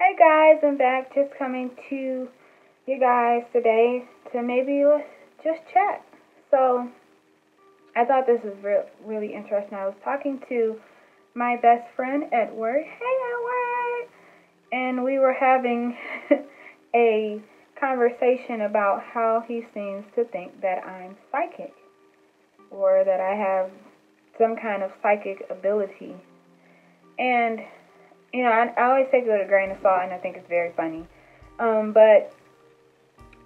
Hey guys, I'm back, just coming to you guys today to maybe just chat. So, I thought this was really interesting. I was talking to my best friend Edward. Hey Edward! And we were having a conversation about how he seems to think that I'm psychic or that I have some kind of psychic ability. And I always take it with a grain of salt, and I think it's very funny. But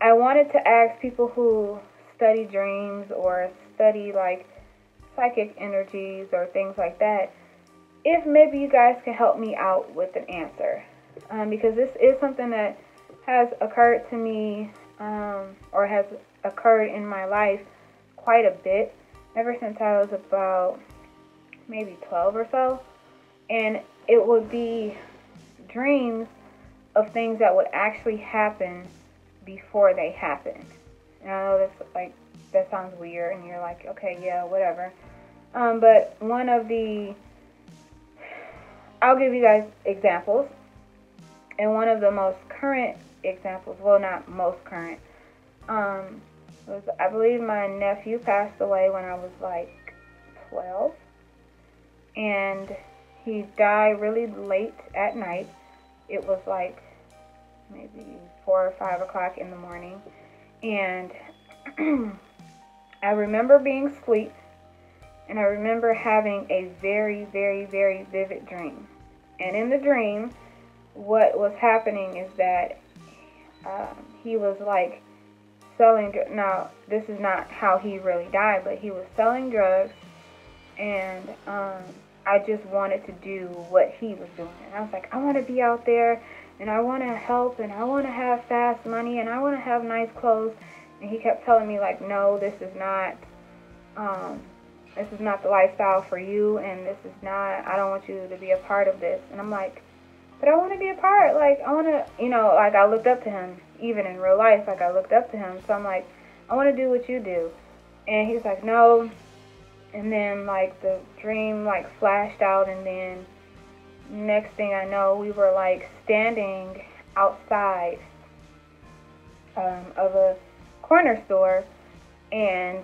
I wanted to ask people who study dreams or study like psychic energies or things like that, if maybe you guys can help me out with an answer. Because this is something that has occurred to me or has occurred in my life quite a bit ever since I was about maybe 12 or so. And it would be dreams of things that would actually happen before they happen. And I know that sounds weird, and you're like, okay, yeah, whatever. But I'll give you guys examples. And one of the most current examples, well, not most current, was I believe my nephew passed away when I was like 12, and he died really late at night. It was like maybe 4 or 5 o'clock in the morning. And I remember being asleep, and I remember having a very, very, very vivid dream. And in the dream, what was happening is that he was like selling. Now, this is not how he really died, but he was selling drugs, and I just wanted to do what he was doing. And I was like, I want to be out there, and I want to help, and I want to have fast money, and I want to have nice clothes. And he kept telling me, like, no, this is not the lifestyle for you, and I don't want you to be a part of this. And I'm like, but I want to be a part. Like, I want to, like, I looked up to him, even in real life, like, I looked up to him. So I'm like, I want to do what you do. And he's like, no. And then, like, the dream, like, flashed out, and then next thing I know, we were, like, standing outside of a corner store, and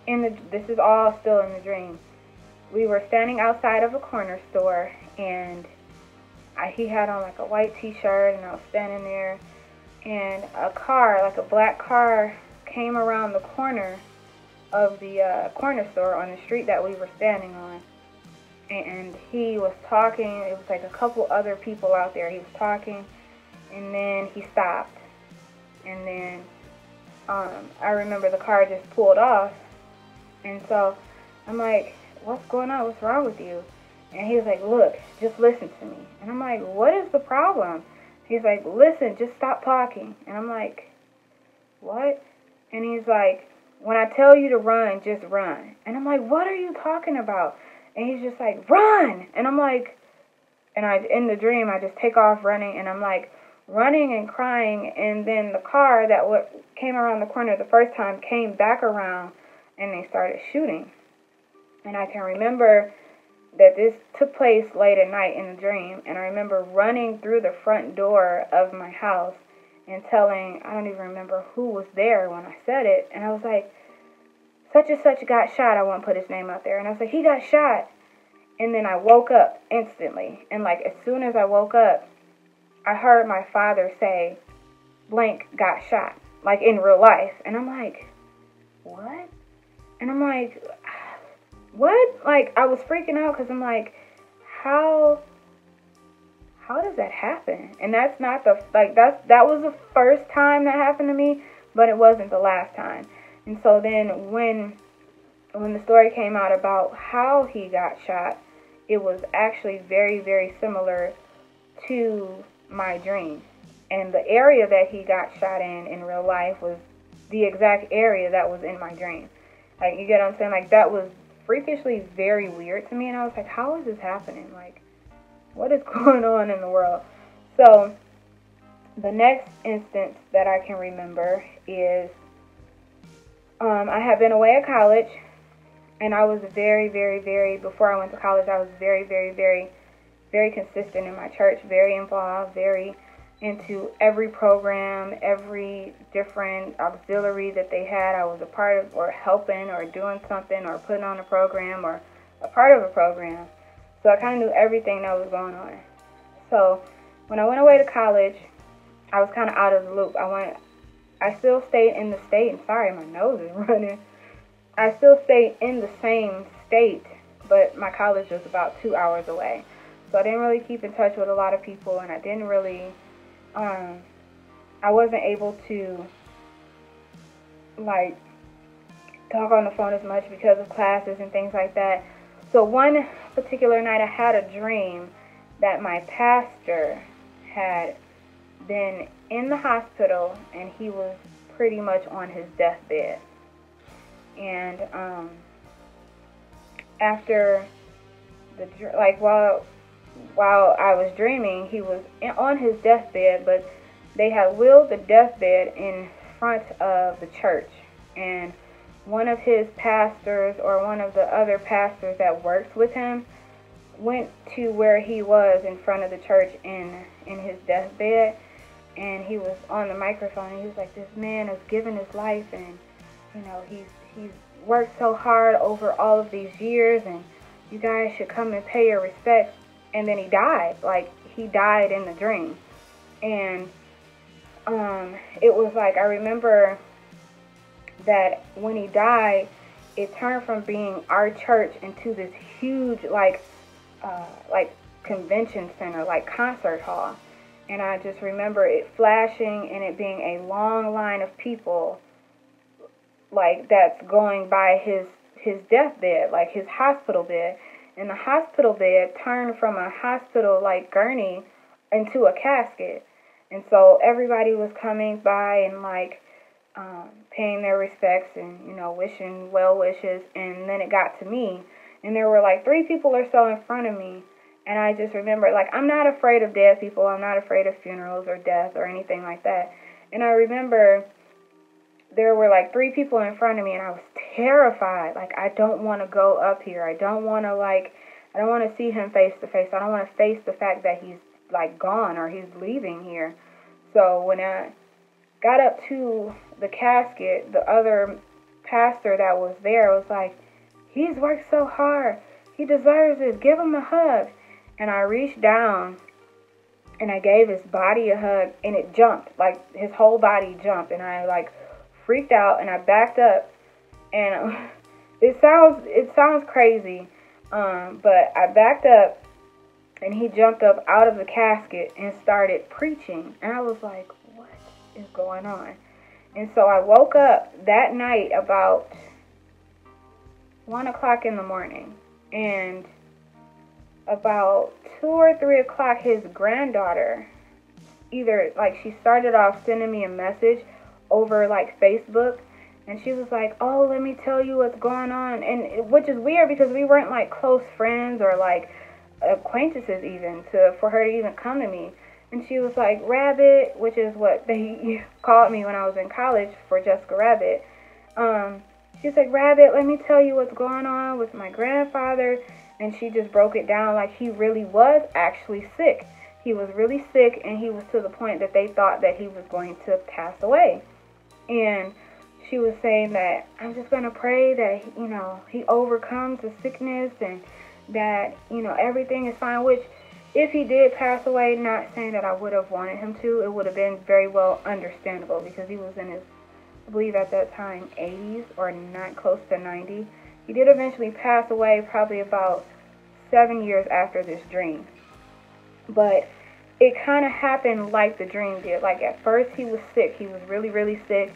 this is all still in the dream. We were standing outside of a corner store, and he had on, like, a white t-shirt, and I was standing there, and a car, like a black car, came around the corner of the corner store on the street that we were standing on. And he was talking. It was like a couple other people out there. He was talking, and then he stopped. And then I remember the car just pulled off. And so I'm like, what's going on? What's wrong with you? And he was like, look, just listen to me. And I'm like, what is the problem? He's like, listen, just stop talking. And I'm like, what? And he's like, when I tell you to run, just run. And I'm like, what are you talking about? And he's just like, run. And I'm like, in the dream, I just take off running, and I'm like running and crying. And then the car that came around the corner the first time came back around, and they started shooting. And I can remember that this took place late at night in the dream. And I remember running through the front door of my house and telling, I don't even remember who was there when I said it, and I was like, such and such got shot. I won't put his name out there. And I was like, he got shot. And then I woke up instantly. And like, as soon as I woke up, I heard my father say, blank got shot, like in real life. And I'm like, what? And I'm like, what? Like, I was freaking out, because I'm like, how does that happen? And that's not that was the first time that happened to me, but it wasn't the last time. And so then when the story came out about how he got shot, it was actually very, very similar to my dream. And the area that he got shot in real life was the exact area that was in my dream. Like, you get what I'm saying? Like, that was freakishly very weird to me. And I was like, how is this happening? Like, what is going on in the world? So the next instance that I can remember is I had been away at college, and I was very, very, very, before I went to college, I was very, very, very very consistent in my church, very involved, very into every program, every different auxiliary that they had. I was a part of, or helping, or doing something, or putting on a program, or a part of a program. So I kind of knew everything that was going on. So when I went away to college, I was kind of out of the loop. I still stayed in the state, and sorry, my nose is running. I still stayed in the same state, but my college was about 2 hours away. So I didn't really keep in touch with a lot of people, and I didn't really, I wasn't able to, like, talk on the phone as much because of classes and things like that. So one particular night I had a dream that my pastor had been in the hospital, and he was pretty much on his deathbed. And after while I was dreaming, he was on his deathbed, but they had wheeled the deathbed in front of the church, and one of his pastors, or one of the other pastors that works with him, went to where he was in front of the church in his deathbed, and he was on the microphone, and he was like, this man has given his life, and he's worked so hard over all of these years, and you guys should come and pay your respects. And then he died. Like, he died in the dream. And it was like, I remember that when he died, it turned from being our church into this huge, like convention center, like concert hall. And I just remember it flashing, and it being a long line of people, like, that's going by his deathbed, like his hospital bed. And the hospital bed turned from a hospital, like, gurney into a casket. And so everybody was coming by and, like, paying their respects and, wishing well wishes. And then it got to me, and there were, like, 3 people or so in front of me. And I just remember, like, I'm not afraid of dead people. I'm not afraid of funerals or death or anything like that. And I remember there were, like, 3 people in front of me, and I was terrified. Like, I don't want to go up here. I don't want to see him face to face. I don't want to face the fact that he's, like, gone or he's leaving here. So when I got up to the casket, the other pastor that was there was like, he's worked so hard. He deserves this. Give him a hug. And I reached down, and I gave his body a hug, and it jumped. Like, his whole body jumped, and I, like, freaked out, and I backed up, and it sounds crazy, but I backed up, and he jumped up out of the casket and started preaching, and I was like, what is going on? And so I woke up that night about 1 o'clock in the morning, and about 2 or 3 o'clock, his granddaughter, either, like, she started off sending me a message over, like, Facebook, and she was like, oh, let me tell you what's going on, and which is weird because we weren't, like, close friends or, like, acquaintances even, for her to even come to me. And she was like, Rabbit, which is what they called me when I was in college, for Jessica Rabbit. She's like, Rabbit, let me tell you what's going on with my grandfather. And she just broke it down, like, he really was actually sick. He was really sick, and he was to the point that they thought that he was going to pass away. And she was saying that, I'm just going to pray that, he overcomes the sickness, and that, everything is fine, which, if he did pass away, not saying that I would have wanted him to, it would have been very well understandable, because he was in his, I believe at that time, 80s, or not close to 90. He did eventually pass away probably about 7 years after this dream. But it kind of happened like the dream did. Like, at first he was sick. He was really, really sick,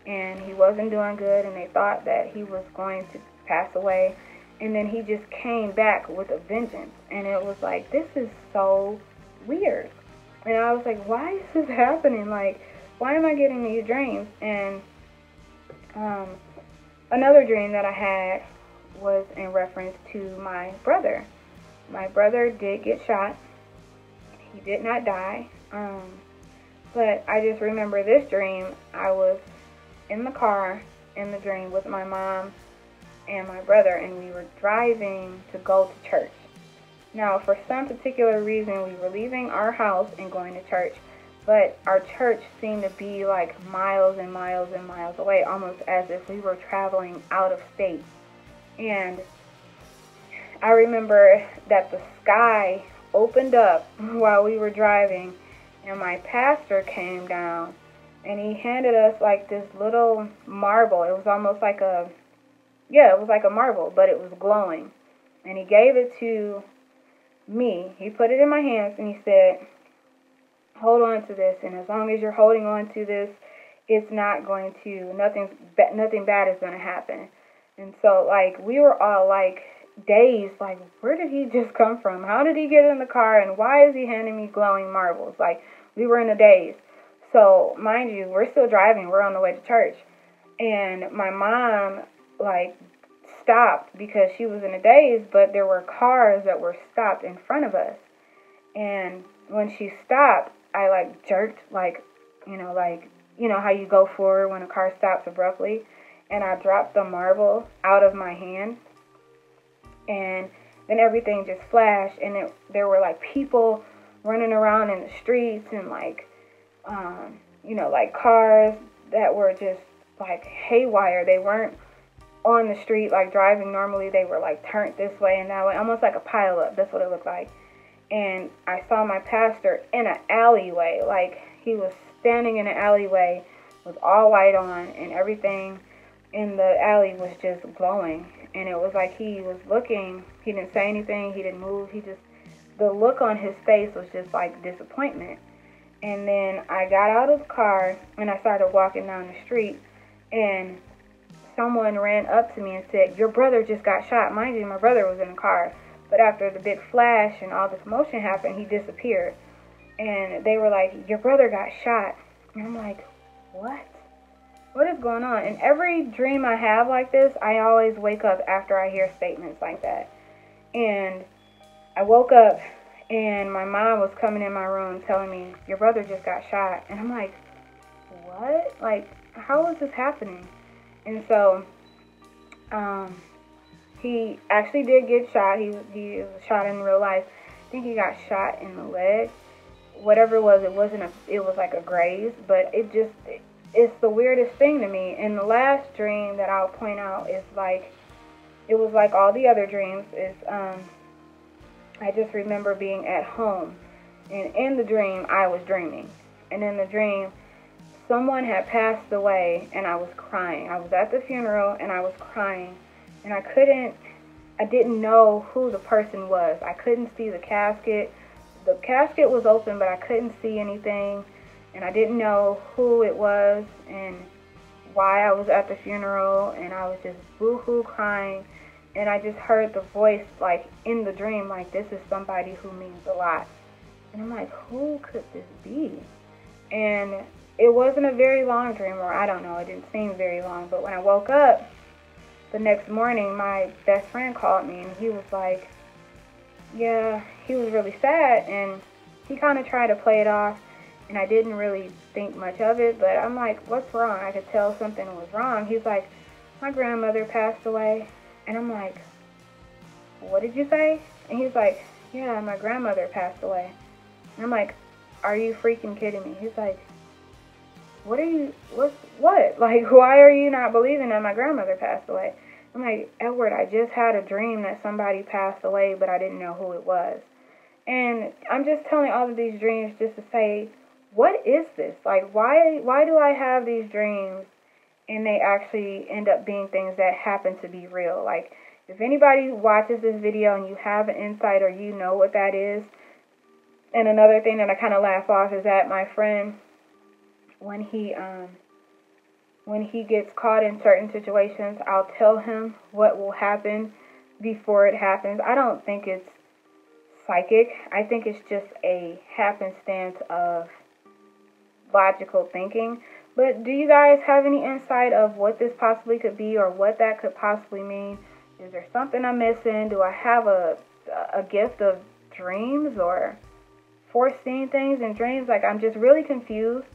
and he wasn't doing good, and they thought that he was going to pass away. And then he just came back with a vengeance. And it was like, this is so weird. And I was like, why is this happening? Like, why am I getting these dreams? And another dream that I had was in reference to my brother. My brother did get shot. He did not die. But I just remember this dream. I was in the car in the dream with my mom and my brother, and we were driving to go to church. Now, for some particular reason, we were leaving our house and going to church, but our church seemed to be like miles and miles and miles away, almost as if we were traveling out of state. And I remember that the sky opened up while we were driving, and my pastor came down, and he handed us like this little marble. It was almost like it was like a marble, but it was glowing. And he gave it to me. He put it in my hands, and he said, hold on to this, and as long as you're holding on to this, it's not going to, nothing bad is going to happen. And so, like, we were all like dazed, like, where did he just come from? How did he get in the car, and why is he handing me glowing marbles? Like, we were in a daze. So, mind you, we're still driving. We're on the way to church. And my mom, like, stopped because she was in a daze, but there were cars that were stopped in front of us. And when she stopped, I, like, jerked, like, you know how you go forward when a car stops abruptly? And I dropped the marble out of my hand. And then everything just flashed, and there were, like, people running around in the streets, and, like, like cars that were just, like, haywire. They weren't on the street, like, driving normally. They were, like, turned this way and that way, almost like a pileup. That's what it looked like. And I saw my pastor in an alleyway. Like, he was standing in an alleyway with all white on, and everything in the alley was just glowing. And it was like he was looking. He didn't say anything. He didn't move. The look on his face was just like disappointment. And then I got out of the car, and I started walking down the street, and someone ran up to me and said, your brother just got shot. Mind you, my brother was in the car. But after the big flash and all this motion happened, he disappeared. And they were like, your brother got shot. And I'm like, what? What is going on? And every dream I have like this, I always wake up after I hear statements like that. And I woke up, and my mom was coming in my room telling me, your brother just got shot. And I'm like, what? Like, how is this happening? And so, he actually did get shot. He was shot in real life. I think he got shot in the leg. Whatever it was, it was like a graze, but it's the weirdest thing to me. And the last dream that I'll point out is like, it was like all the other dreams is, I just remember being at home, and in the dream, I was dreaming. And in the dream, someone had passed away, and I was crying. I was at the funeral, and I was crying, and I didn't know who the person was. I couldn't see the casket. The casket was open, but I couldn't see anything, and I didn't know who it was and why I was at the funeral, and I was just boo-hoo crying. And I just heard the voice, like, in the dream, like, this is somebody who means a lot. And I'm like, who could this be? And it wasn't a very long dream, or I don't know, it didn't seem very long. But when I woke up the next morning, my best friend called me, and he was like, yeah, he was really sad. And he kind of tried to play it off, and I didn't really think much of it. But I'm like, what's wrong? I could tell something was wrong. He's like, my grandmother passed away. And I'm like, what did you say? And he's like, yeah, my grandmother passed away. And I'm like, are you freaking kidding me? He's like, what? Like, why are you not believing that my grandmother passed away? I'm like, Edward, I just had a dream that somebody passed away, but I didn't know who it was. And I'm just telling all of these dreams just to say, what is this? Like, why do I have these dreams? And they actually end up being things that happen to be real. Like, if anybody watches this video and you have an insight or you know what that is. And another thing that I kind of laugh off is that my friend, when he gets caught in certain situations, I'll tell him what will happen before it happens. I don't think it's psychic. I think it's just a happenstance of logical thinking. But do you guys have any insight of what this possibly could be, or what that could possibly mean? Is there something I'm missing? Do I have a gift of dreams, or foreseeing things in dreams? Like, I'm just really confused.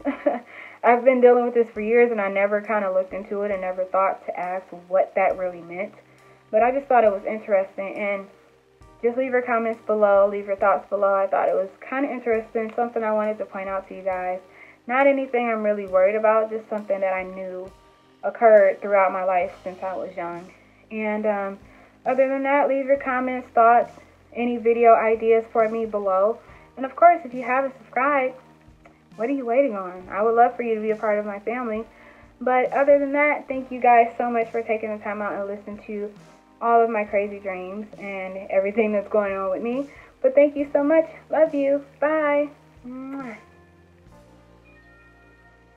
I've been dealing with this for years, and I never kind of looked into it and never thought to ask what that really meant. But I just thought it was interesting. And just leave your comments below, leave your thoughts below. I thought it was kind of interesting, something I wanted to point out to you guys. Not anything I'm really worried about, just something that I knew occurred throughout my life since I was young. And other than that, leave your comments, thoughts, any video ideas for me below. And of course, if you haven't subscribed, what are you waiting on? I would love for you to be a part of my family. But other than that, thank you guys so much for taking the time out and listening to all of my crazy dreams and everything that's going on with me. But thank you so much. Love you. Bye. Mwah.